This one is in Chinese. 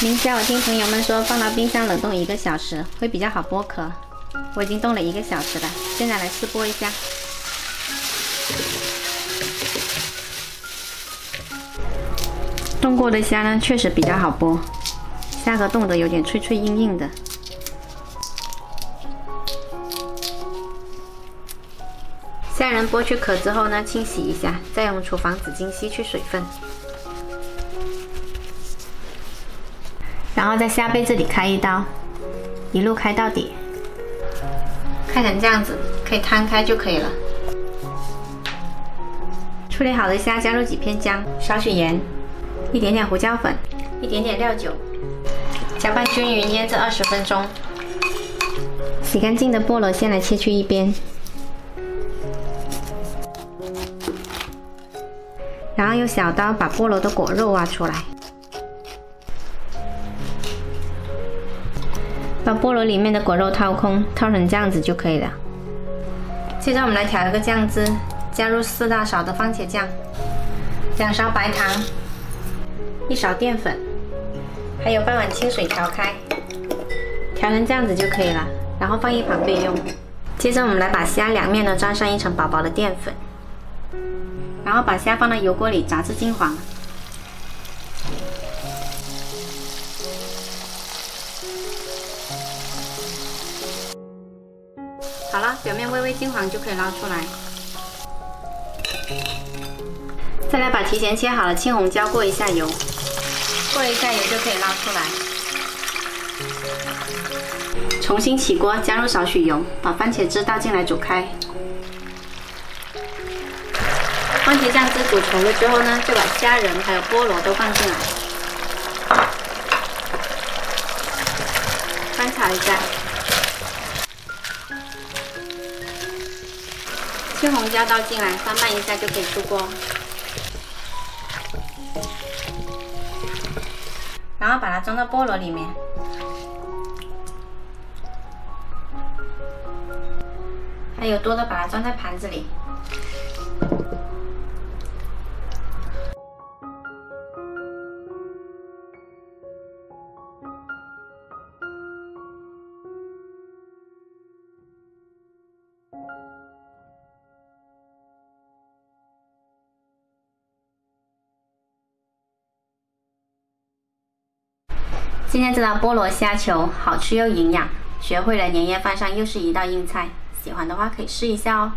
明虾我听朋友们说放到冰箱冷冻1个小时会比较好剥壳，我已经冻了1个小时了，现在来试剥一下。冻过的虾呢，确实比较好剥，虾壳冻得有点脆脆硬硬的。虾仁剥去壳之后呢，清洗一下，再用厨房纸巾吸去水分。然后在虾背这里开一刀，一路开到底，开成这样子，可以摊开就可以了。处理好的虾加入几片姜，少许盐，一点点胡椒粉，一点点料酒，搅拌均匀，腌制20分钟。洗干净的菠萝先来切去一边，然后用小刀把菠萝的果肉挖出来。把菠萝里面的果肉掏空，掏成这样子就可以了。接着我们来调一个酱汁，加入4大勺的番茄酱，2勺白糖，1勺淀粉，还有半碗清水调开，调成这样子就可以了，然后放一旁备用。接着我们来把虾两面呢沾上一层薄薄的淀粉，然后把虾放到油锅里炸至金黄。好了，表面微微金黄就可以捞出来。再来把提前切好的青红椒过一下油，过一下油就可以捞出来。重新起锅，加入少许油，把番茄汁倒进来煮开。番茄酱汁煮稠了之后呢，就把虾仁还有菠萝都放进来，翻炒一下。青红椒倒进来，翻拌一下就可以出锅。然后把它装到菠萝里面，还有多的把它装在盘子里。今天这道菠萝虾球好吃又营养，学会了年夜饭上又是一道硬菜，喜欢的话可以试一下哦。